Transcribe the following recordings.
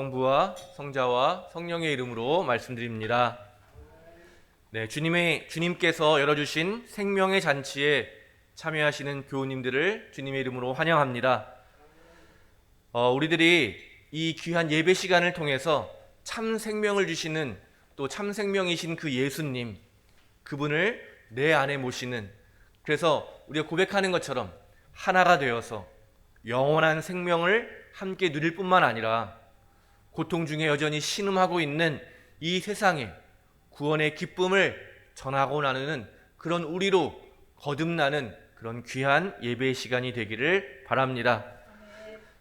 성부와 성자와 성령의 이름으로 말씀드립니다. 네, 주님께서 열어주신 생명의 잔치에 참여하시는 교우님들을 주님의 이름으로 환영합니다. 우리들이 이 귀한 예배 시간을 통해서 참 생명을 주시는 또 참 생명이신 그 예수님, 그분을 내 안에 모시는, 그래서 우리가 고백하는 것처럼 하나가 되어서 영원한 생명을 함께 누릴 뿐만 아니라 고통 중에 여전히 신음하고 있는 이 세상에 구원의 기쁨을 전하고 나누는 그런 우리로 거듭나는 그런 귀한 예배의 시간이 되기를 바랍니다.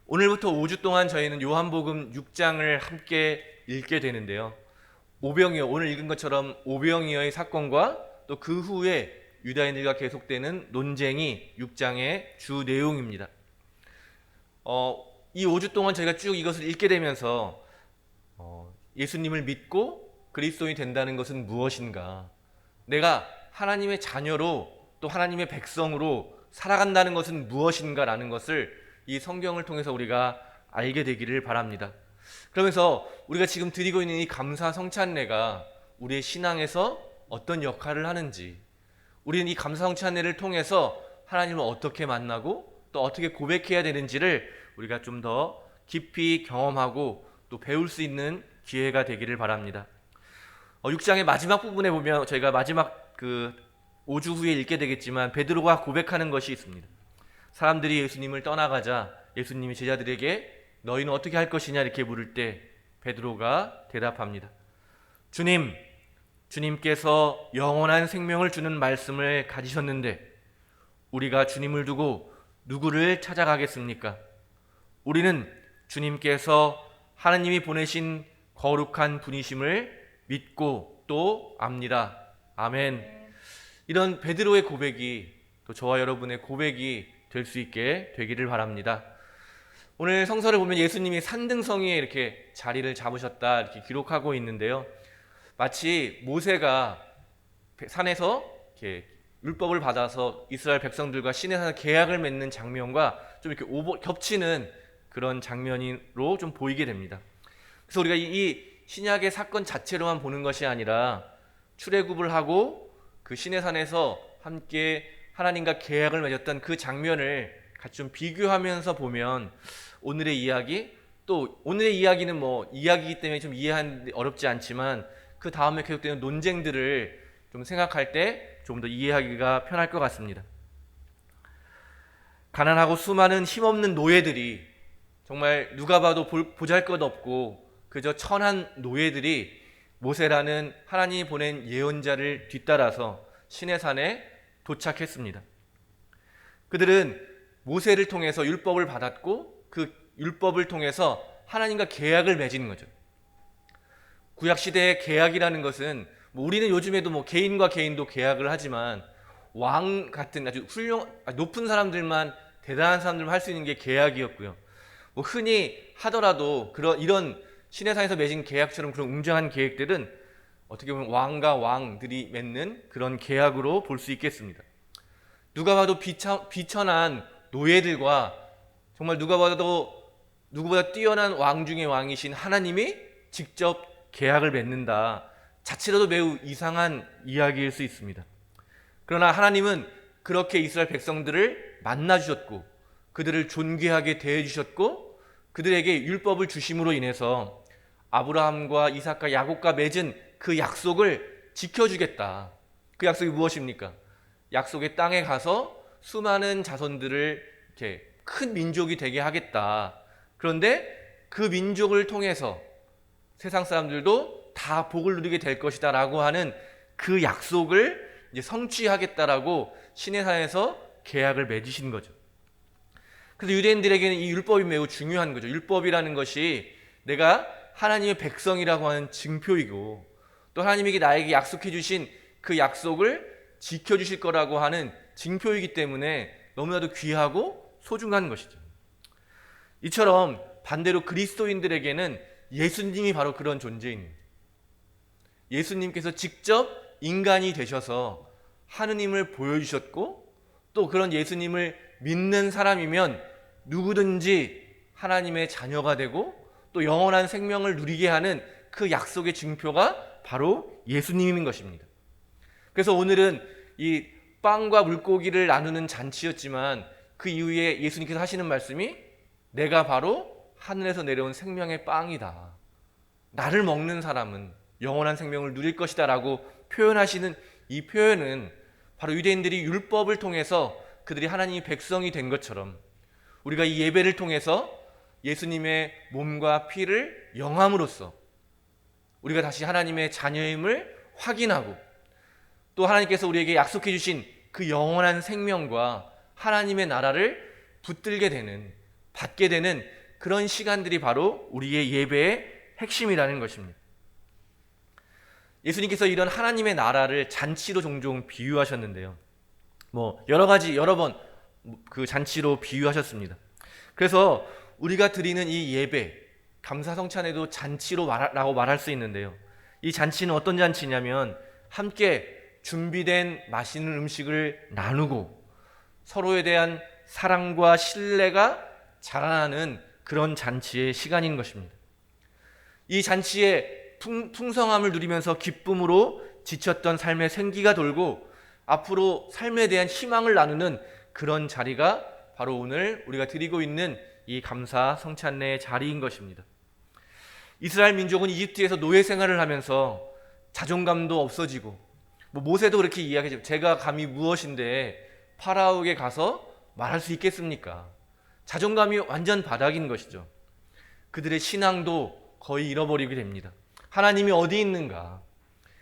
오늘부터 5주 동안 저희는 요한복음 6장을 함께 읽게 되는데요. 오늘 읽은 것처럼 오병이어의 사건과 또 그 후에 유다인들과 계속되는 논쟁이 6장의 주 내용입니다. 이 5주 동안 저희가 쭉 이것을 읽게 되면서 예수님을 믿고 그리스도인이 된다는 것은 무엇인가, 내가 하나님의 자녀로 또 하나님의 백성으로 살아간다는 것은 무엇인가 라는 것을 이 성경을 통해서 우리가 알게 되기를 바랍니다. 그러면서 우리가 지금 드리고 있는 이 감사 성찬례가 우리의 신앙에서 어떤 역할을 하는지, 우리는 이 감사 성찬례를 통해서 하나님을 어떻게 만나고 또 어떻게 고백해야 되는지를 우리가 좀 더 깊이 경험하고 또 배울 수 있는 기회가 되기를 바랍니다. 6장의 마지막 부분에 보면 저희가 마지막 5주 후에 읽게 되겠지만 베드로가 고백하는 것이 있습니다. 사람들이 예수님을 떠나가자 예수님이 제자들에게 너희는 어떻게 할 것이냐 이렇게 물을 때 베드로가 대답합니다. 주님께서 영원한 생명을 주는 말씀을 가지셨는데 우리가 주님을 두고 누구를 찾아가겠습니까? 우리는 주님께서 하나님이 보내신 거룩한 분이심을 믿고 또 압니다. 아멘. 이런 베드로의 고백이 또 저와 여러분의 고백이 될 수 있게 되기를 바랍니다. 오늘 성서를 보면 예수님이 산등성이에 이렇게 자리를 잡으셨다 이렇게 기록하고 있는데요. 마치 모세가 산에서 이렇게 율법을 받아서 이스라엘 백성들과 시내산에서 계약을 맺는 장면과 좀 이렇게 겹치는 그런 장면으로 좀 보이게 됩니다. 그래서 우리가 이 신약의 사건 자체로만 보는 것이 아니라 출애굽을 하고 그 시내산에서 함께 하나님과 계약을 맺었던 그 장면을 같이 좀 비교하면서 보면 오늘의 이야기, 또 오늘의 이야기는 뭐 이야기이기 때문에 좀 이해하기 어렵지 않지만 그 다음에 계속되는 논쟁들을 좀 생각할 때 좀 더 이해하기가 편할 것 같습니다. 가난하고 수많은 힘없는 노예들이, 정말 누가 봐도 보잘것없고 그저 천한 노예들이 모세라는 하나님이 보낸 예언자를 뒤따라서 시내산에 도착했습니다. 그들은 모세를 통해서 율법을 받았고 그 율법을 통해서 하나님과 계약을 맺은 거죠. 구약시대의 계약이라는 것은 우리는 요즘에도 개인과 개인도 계약을 하지만 왕 같은 아주 높은 사람들만, 대단한 사람들만 할 수 있는 게 계약이었고요. 흔히 하더라도 이런 시내산에서 맺은 계약처럼 그런 웅장한 계획들은 어떻게 보면 왕과 왕들이 맺는 그런 계약으로 볼 수 있겠습니다. 누가 봐도 비천한 노예들과 정말 누가 봐도 누구보다 뛰어난 왕 중의 왕이신 하나님이 직접 계약을 맺는다 자체로도 매우 이상한 이야기일 수 있습니다. 그러나 하나님은 그렇게 이스라엘 백성들을 만나주셨고 그들을 존귀하게 대해주셨고 그들에게 율법을 주심으로 인해서 아브라함과 이삭과 야곱과 맺은 그 약속을 지켜주겠다. 그 약속이 무엇입니까? 약속의 땅에 가서 수많은 자손들을 이렇게 큰 민족이 되게 하겠다. 그런데 그 민족을 통해서 세상 사람들도 다 복을 누리게 될 것이다 라고 하는 그 약속을 이제 성취하겠다라고 시내산에서 계약을 맺으신 거죠. 그래서 유대인들에게는 이 율법이 매우 중요한 거죠. 율법이라는 것이 내가 하나님의 백성이라고 하는 증표이고 또 하나님에게 나에게 약속해 주신 그 약속을 지켜주실 거라고 하는 증표이기 때문에 너무나도 귀하고 소중한 것이죠. 이처럼 반대로 그리스도인들에게는 예수님이 바로 그런 존재입니다. 예수님께서 직접 인간이 되셔서 하느님을 보여주셨고 또 그런 예수님을 믿는 사람이면 누구든지 하나님의 자녀가 되고 또 영원한 생명을 누리게 하는 그 약속의 증표가 바로 예수님인 것입니다. 그래서 오늘은 이 빵과 물고기를 나누는 잔치였지만 그 이후에 예수님께서 하시는 말씀이 내가 바로 하늘에서 내려온 생명의 빵이다. 나를 먹는 사람은 영원한 생명을 누릴 것이다 라고 표현하시는 이 표현은 바로 유대인들이 율법을 통해서 그들이 하나님의 백성이 된 것처럼 우리가 이 예배를 통해서 예수님의 몸과 피를 영함으로써 우리가 다시 하나님의 자녀임을 확인하고 또 하나님께서 우리에게 약속해 주신 그 영원한 생명과 하나님의 나라를 붙들게 되는, 받게 되는 그런 시간들이 바로 우리의 예배의 핵심이라는 것입니다. 예수님께서 이런 하나님의 나라를 잔치로 종종 비유하셨는데요. 여러 번 그 잔치로 비유하셨습니다. 그래서 우리가 드리는 이 예배, 감사성찬에도 잔치로라고 말할 수 있는데요. 이 잔치는 어떤 잔치냐면 함께 준비된 맛있는 음식을 나누고 서로에 대한 사랑과 신뢰가 자라나는 그런 잔치의 시간인 것입니다. 이 잔치에 풍성함을 누리면서 기쁨으로 지쳤던 삶의 생기가 돌고 앞으로 삶에 대한 희망을 나누는 그런 자리가 바로 오늘 우리가 드리고 있는 이 감사 성찬례의 자리인 것입니다. 이스라엘 민족은 이집트에서 노예 생활을 하면서 자존감도 없어지고 모세도 그렇게 이야기하죠. 제가 감히 무엇인데 파라오에게 가서 말할 수 있겠습니까? 자존감이 완전 바닥인 것이죠. 그들의 신앙도 거의 잃어버리게 됩니다. 하나님이 어디 있는가?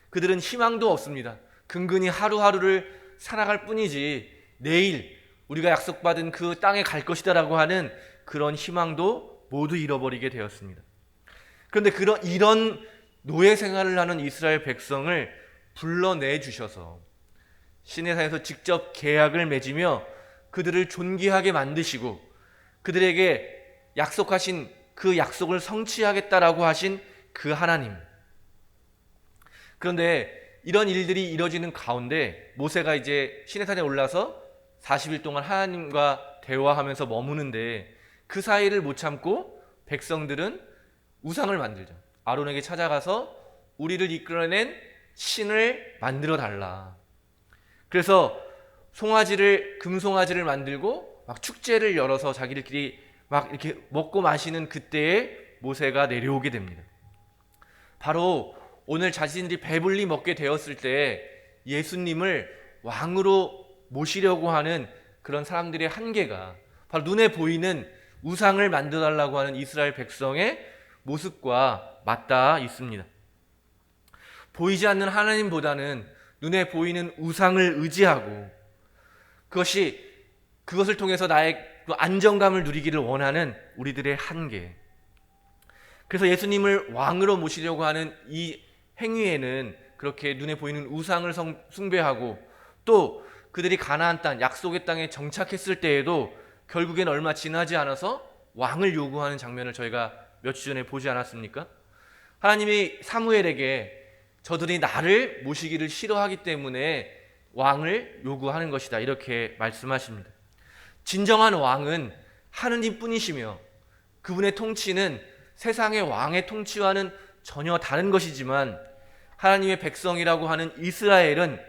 그들은 희망도 없습니다. 근근히 하루하루를 살아갈 뿐이지 내일 우리가 약속받은 그 땅에 갈 것이다라고 하는 그런 희망도 모두 잃어버리게 되었습니다. 그런데 이런 노예 생활을 하는 이스라엘 백성을 불러내 주셔서 시내산에서 직접 계약을 맺으며 그들을 존귀하게 만드시고 그들에게 약속하신 그 약속을 성취하겠다라고 하신 그 하나님. 그런데 이런 일들이 이뤄지는 가운데 모세가 이제 시내산에 올라서 40일 동안 하나님과 대화하면서 머무는데 그 사이를 못 참고 백성들은 우상을 만들죠. 아론에게 찾아가서 우리를 이끌어낸 신을 만들어 달라. 그래서 금송아지를 만들고 막 축제를 열어서 자기들끼리 막 이렇게 먹고 마시는 그때에 모세가 내려오게 됩니다. 바로 오늘 자신들이 배불리 먹게 되었을 때 예수님을 왕으로 모시려고 하는 그런 사람들의 한계가 바로 눈에 보이는 우상을 만들어달라고 하는 이스라엘 백성의 모습과 맞닿아 있습니다. 보이지 않는 하나님보다는 눈에 보이는 우상을 의지하고 그것을 통해서 나의 안정감을 누리기를 원하는 우리들의 한계. 그래서 예수님을 왕으로 모시려고 하는 이 행위에는 그렇게 눈에 보이는 우상을 숭배하고 또 그들이 가나안 땅, 약속의 땅에 정착했을 때에도 결국엔 얼마 지나지 않아서 왕을 요구하는 장면을 저희가 몇 주 전에 보지 않았습니까? 하나님이 사무엘에게 저들이 나를 모시기를 싫어하기 때문에 왕을 요구하는 것이다 이렇게 말씀하십니다. 진정한 왕은 하느님뿐이시며 그분의 통치는 세상의 왕의 통치와는 전혀 다른 것이지만 하나님의 백성이라고 하는 이스라엘은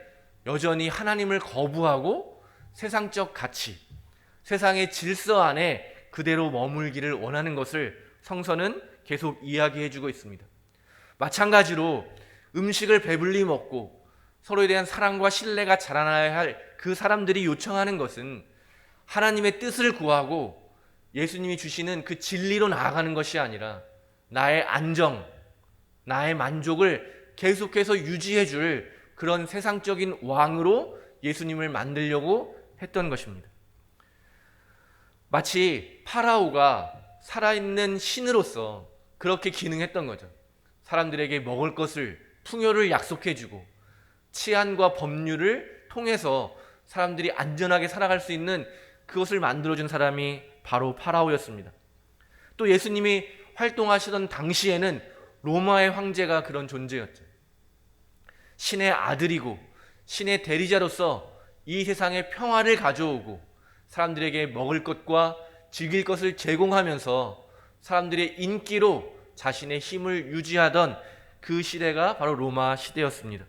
여전히 하나님을 거부하고 세상적 가치, 세상의 질서 안에 그대로 머물기를 원하는 것을 성서는 계속 이야기해주고 있습니다. 마찬가지로 음식을 배불리 먹고 서로에 대한 사랑과 신뢰가 자라나야 할 그 사람들이 요청하는 것은 하나님의 뜻을 구하고 예수님이 주시는 그 진리로 나아가는 것이 아니라 나의 안정, 나의 만족을 계속해서 유지해 줄 그런 세상적인 왕으로 예수님을 만들려고 했던 것입니다. 마치 파라오가 살아있는 신으로서 그렇게 기능했던 거죠. 사람들에게 먹을 것을, 풍요를 약속해주고 치안과 법률을 통해서 사람들이 안전하게 살아갈 수 있는 그것을 만들어준 사람이 바로 파라오였습니다. 또 예수님이 활동하시던 당시에는 로마의 황제가 그런 존재였죠. 신의 아들이고 신의 대리자로서 이 세상에 평화를 가져오고 사람들에게 먹을 것과 즐길 것을 제공하면서 사람들의 인기로 자신의 힘을 유지하던 그 시대가 바로 로마 시대였습니다.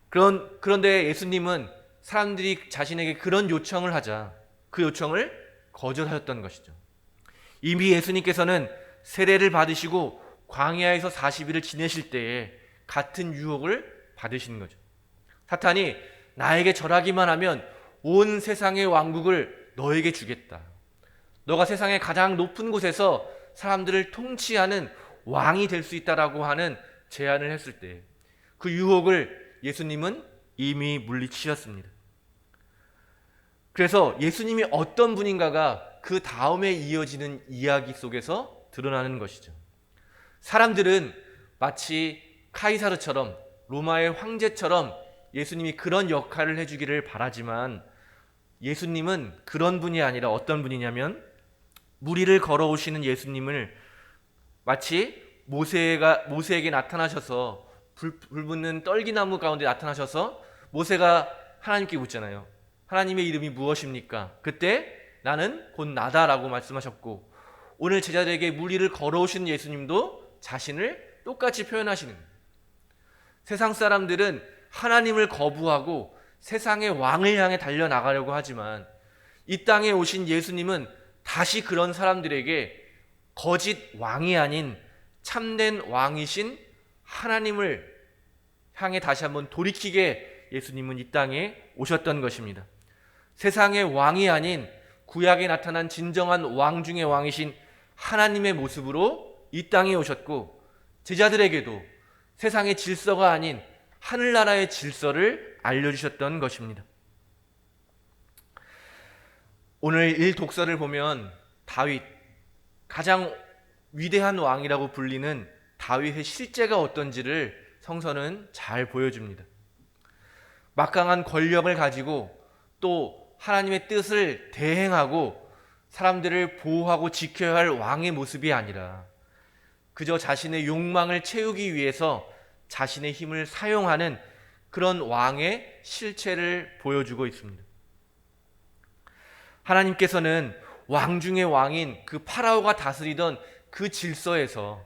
그런데 예수님은 사람들이 자신에게 그런 요청을 하자 그 요청을 거절하셨던 것이죠. 이미 예수님께서는 세례를 받으시고 광야에서 40일을 지내실 때에 같은 유혹을 받으신 거죠. 사탄이 나에게 절하기만 하면 온 세상의 왕국을 너에게 주겠다. 너가 세상의 가장 높은 곳에서 사람들을 통치하는 왕이 될 수 있다라고 하는 제안을 했을 때 그 유혹을 예수님은 이미 물리치셨습니다. 그래서 예수님이 어떤 분인가가 그 다음에 이어지는 이야기 속에서 드러나는 것이죠. 사람들은 마치 카이사르처럼 로마의 황제처럼 예수님이 그런 역할을 해주기를 바라지만 예수님은 그런 분이 아니라 어떤 분이냐면 무리를 걸어오시는 예수님을 마치 모세에게 나타나셔서 불 붙는 떨기나무 가운데 나타나셔서 모세가 하나님께 묻잖아요. 하나님의 이름이 무엇입니까? 그때 나는 곧 나다라고 말씀하셨고 오늘 제자들에게 무리를 걸어오시는 예수님도 자신을 똑같이 표현하시는 거예요. 세상 사람들은 하나님을 거부하고 세상의 왕을 향해 달려나가려고 하지만 이 땅에 오신 예수님은 다시 그런 사람들에게 거짓 왕이 아닌 참된 왕이신 하나님을 향해 다시 한번 돌이키게 예수님은 이 땅에 오셨던 것입니다. 세상의 왕이 아닌 구약에 나타난 진정한 왕 중의 왕이신 하나님의 모습으로 이 땅에 오셨고 제자들에게도 세상의 질서가 아닌 하늘나라의 질서를 알려주셨던 것입니다. 오늘 1독서를 보면 다윗, 가장 위대한 왕이라고 불리는 다윗의 실제가 어떤지를 성서는 잘 보여줍니다. 막강한 권력을 가지고 또 하나님의 뜻을 대행하고 사람들을 보호하고 지켜야 할 왕의 모습이 아니라 그저 자신의 욕망을 채우기 위해서 자신의 힘을 사용하는 그런 왕의 실체를 보여주고 있습니다. 하나님께서는 왕 중의 왕인 그 파라오가 다스리던 그 질서에서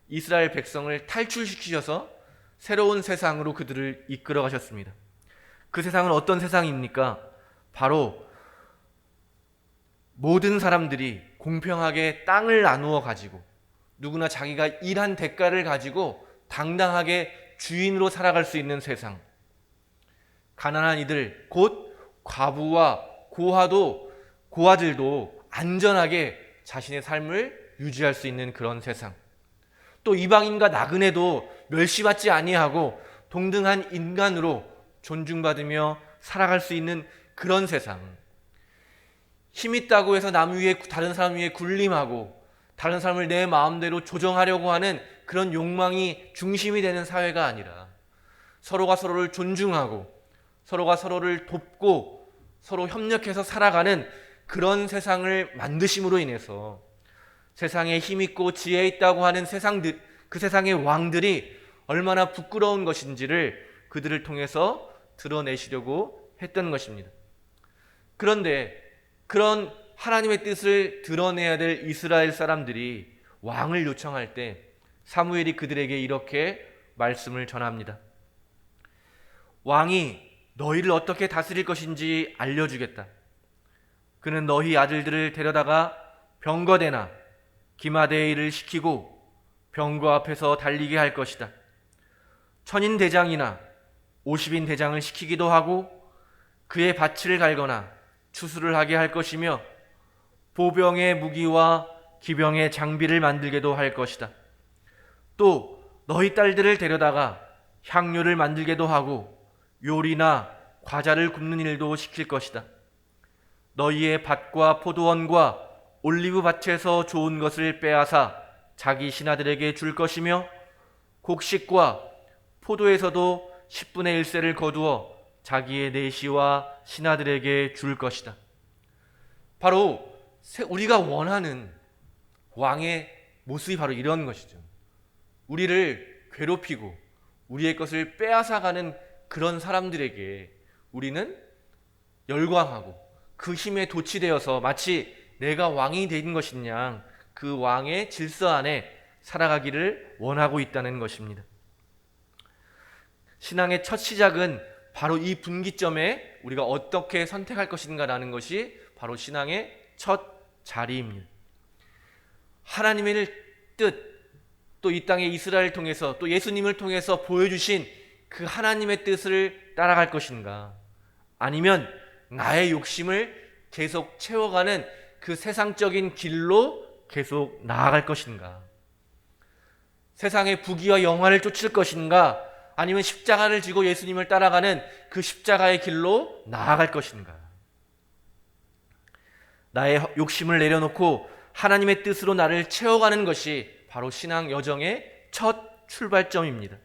이스라엘 백성을 탈출시키셔서 새로운 세상으로 그들을 이끌어 가셨습니다. 그 세상은 어떤 세상입니까? 바로 모든 사람들이 공평하게 땅을 나누어 가지고 누구나 자기가 일한 대가를 가지고 당당하게 주인으로 살아갈 수 있는 세상. 가난한 이들, 곧 과부와 고아들도 안전하게 자신의 삶을 유지할 수 있는 그런 세상. 또 이방인과 나그네도 멸시받지 아니하고 동등한 인간으로 존중받으며 살아갈 수 있는 그런 세상. 힘 있다고 해서 다른 사람 위에 군림하고 다른 사람을 내 마음대로 조정하려고 하는 그런 욕망이 중심이 되는 사회가 아니라 서로가 서로를 존중하고 서로가 서로를 돕고 서로 협력해서 살아가는 그런 세상을 만드심으로 인해서 세상에 힘 있고 지혜 있다고 하는 그 세상의 왕들이 얼마나 부끄러운 것인지를 그들을 통해서 드러내시려고 했던 것입니다. 그런데 그런 하나님의 뜻을 드러내야 될 이스라엘 사람들이 왕을 요청할 때 사무엘이 그들에게 이렇게 말씀을 전합니다. 왕이 너희를 어떻게 다스릴 것인지 알려주겠다. 그는 너희 아들들을 데려다가 병거대나 기마대의 일을 시키고 병거 앞에서 달리게 할 것이다. 천인 대장이나 50인 대장을 시키기도 하고 그의 밭을 갈거나 추수를 하게 할 것이며 보병의 무기와 기병의 장비를 만들게도 할 것이다. 또 너희 딸들을 데려다가 향료를 만들게도 하고 요리나 과자를 굽는 일도 시킬 것이다. 너희의 밭과 포도원과 올리브 밭에서 좋은 것을 빼앗아 자기 신하들에게 줄 것이며 곡식과 포도에서도 10분의 1세를 거두어 자기의 내시와 신하들에게 줄 것이다. 바로 우리가 원하는 왕의 모습이 바로 이런 것이죠. 우리를 괴롭히고 우리의 것을 빼앗아가는 그런 사람들에게 우리는 열광하고 그 힘에 도취되어서 마치 내가 왕이 된 것인 양 그 왕의 질서 안에 살아가기를 원하고 있다는 것입니다. 신앙의 첫 시작은 바로 이 분기점에 우리가 어떻게 선택할 것인가라는 것이 바로 신앙의 첫 자리입니다. 하나님의 뜻, 또 이 땅에 이스라엘을 통해서 또 예수님을 통해서 보여주신 그 하나님의 뜻을 따라갈 것인가, 아니면 나의 욕심을 계속 채워가는 그 세상적인 길로 계속 나아갈 것인가, 세상의 부귀와 영화를 쫓을 것인가, 아니면 십자가를 지고 예수님을 따라가는 그 십자가의 길로 나아갈 것인가. 나의 욕심을 내려놓고 하나님의 뜻으로 나를 채워가는 것이 바로 신앙 여정의 첫 출발점입니다.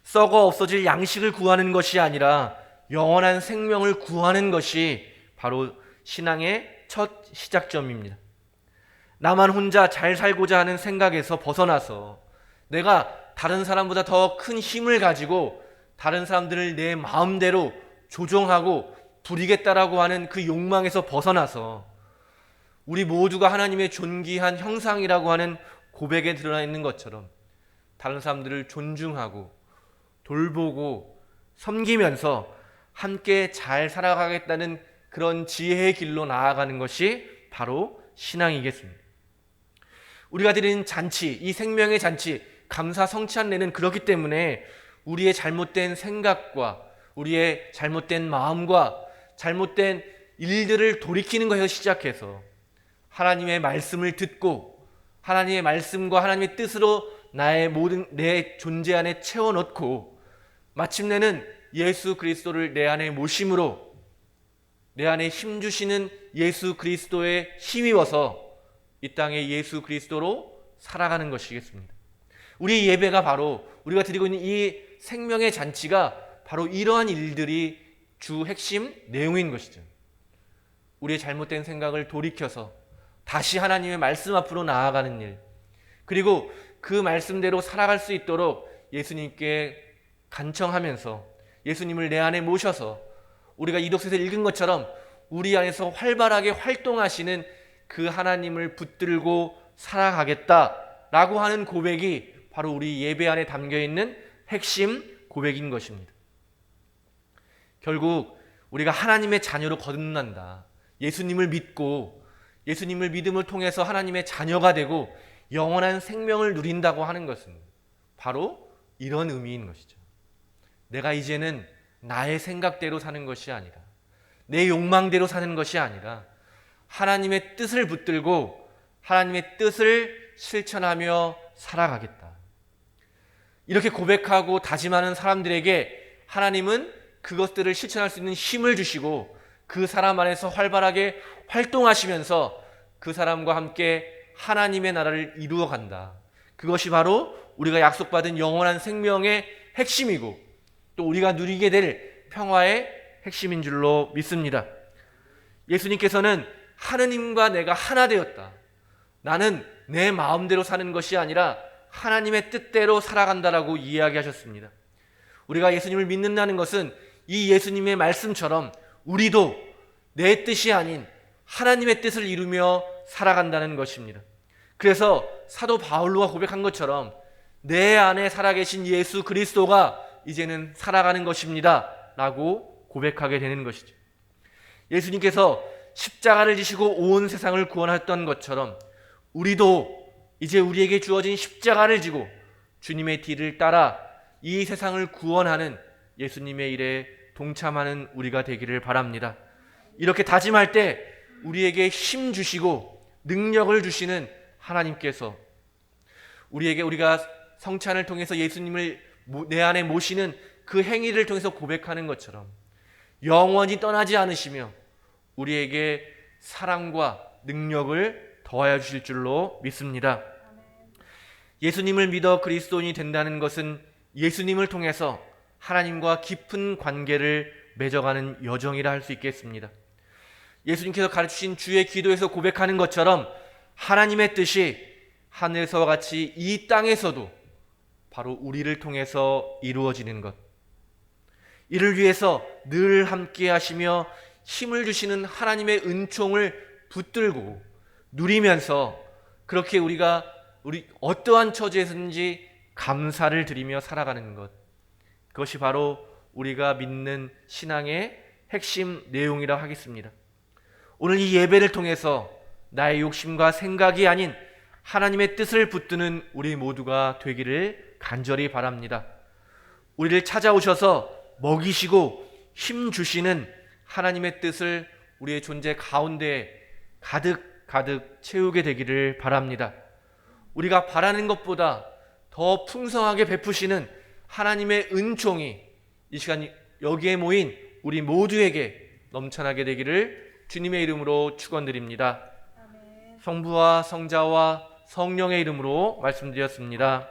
썩어 없어질 양식을 구하는 것이 아니라 영원한 생명을 구하는 것이 바로 신앙의 첫 시작점입니다. 나만 혼자 잘 살고자 하는 생각에서 벗어나서 내가 다른 사람보다 더 큰 힘을 가지고 다른 사람들을 내 마음대로 조종하고 부리겠다라고 하는 그 욕망에서 벗어나서 우리 모두가 하나님의 존귀한 형상이라고 하는 고백에 드러나 있는 것처럼 다른 사람들을 존중하고 돌보고 섬기면서 함께 잘 살아가겠다는 그런 지혜의 길로 나아가는 것이 바로 신앙이겠습니다. 우리가 드리는 잔치, 이 생명의 잔치, 감사 성찬례는 그렇기 때문에 우리의 잘못된 생각과 우리의 잘못된 마음과 잘못된 일들을 돌이키는 것에서 시작해서 하나님의 말씀을 듣고 하나님의 말씀과 하나님의 뜻으로 나의 모든 내 존재 안에 채워넣고 마침내는 예수 그리스도를 내 안에 모심으로 내 안에 힘 주시는 예수 그리스도에 힘입어서 이 땅에 예수 그리스도로 살아가는 것이겠습니다. 우리 예배가 바로 우리가 드리고 있는 이 생명의 잔치가 바로 이러한 일들이 주 핵심 내용인 것이죠. 우리의 잘못된 생각을 돌이켜서 다시 하나님의 말씀 앞으로 나아가는 일, 그리고 그 말씀대로 살아갈 수 있도록 예수님께 간청하면서 예수님을 내 안에 모셔서 우리가 이독서에서 읽은 것처럼 우리 안에서 활발하게 활동하시는 그 하나님을 붙들고 살아가겠다라고 하는 고백이 바로 우리 예배 안에 담겨있는 핵심 고백인 것입니다. 결국 우리가 하나님의 자녀로 거듭난다, 예수님을 믿고 예수님을 믿음을 통해서 하나님의 자녀가 되고 영원한 생명을 누린다고 하는 것은 바로 이런 의미인 것이죠. 내가 이제는 나의 생각대로 사는 것이 아니라 내 욕망대로 사는 것이 아니라 하나님의 뜻을 붙들고 하나님의 뜻을 실천하며 살아가겠다. 이렇게 고백하고 다짐하는 사람들에게 하나님은 그것들을 실천할 수 있는 힘을 주시고 그 사람 안에서 활발하게 활동하시면서 그 사람과 함께 하나님의 나라를 이루어 간다. 그것이 바로 우리가 약속받은 영원한 생명의 핵심이고 또 우리가 누리게 될 평화의 핵심인 줄로 믿습니다. 예수님께서는 하느님과 내가 하나 되었다, 나는 내 마음대로 사는 것이 아니라 하나님의 뜻대로 살아간다라고 이야기하셨습니다. 우리가 예수님을 믿는다는 것은 이 예수님의 말씀처럼 우리도 내 뜻이 아닌 하나님의 뜻을 이루며 살아간다는 것입니다. 그래서 사도 바울로가 고백한 것처럼 내 안에 살아계신 예수 그리스도가 이제는 살아가는 것입니다 라고 고백하게 되는 것이죠. 예수님께서 십자가를 지시고 온 세상을 구원하셨던 것처럼 우리도 이제 우리에게 주어진 십자가를 지고 주님의 뒤를 따라 이 세상을 구원하는 예수님의 일에 동참하는 우리가 되기를 바랍니다. 이렇게 다짐할 때 우리에게 힘 주시고 능력을 주시는 하나님께서 우리에게 우리가 성찬을 통해서 예수님을 내 안에 모시는 그 행위를 통해서 고백하는 것처럼 영원히 떠나지 않으시며 우리에게 사랑과 능력을 더하여 주실 줄로 믿습니다. 예수님을 믿어 그리스도인이 된다는 것은 예수님을 통해서 하나님과 깊은 관계를 맺어가는 여정이라 할 수 있겠습니다. 예수님께서 가르치신 주의 기도에서 고백하는 것처럼 하나님의 뜻이 하늘에서와 같이 이 땅에서도 바로 우리를 통해서 이루어지는 것, 이를 위해서 늘 함께 하시며 힘을 주시는 하나님의 은총을 붙들고 누리면서 그렇게 우리가 우리 어떠한 처지에서든지 감사를 드리며 살아가는 것, 그것이 바로 우리가 믿는 신앙의 핵심 내용이라 하겠습니다. 오늘 이 예배를 통해서 나의 욕심과 생각이 아닌 하나님의 뜻을 붙드는 우리 모두가 되기를 간절히 바랍니다. 우리를 찾아오셔서 먹이시고 힘 주시는 하나님의 뜻을 우리의 존재 가운데 가득 채우게 되기를 바랍니다. 우리가 바라는 것보다 더 풍성하게 베푸시는 하나님의 은총이 이 시간 여기에 모인 우리 모두에게 넘쳐나게 되기를 주님의 이름으로 축원드립니다. 성부와 성자와 성령의 이름으로 말씀드렸습니다.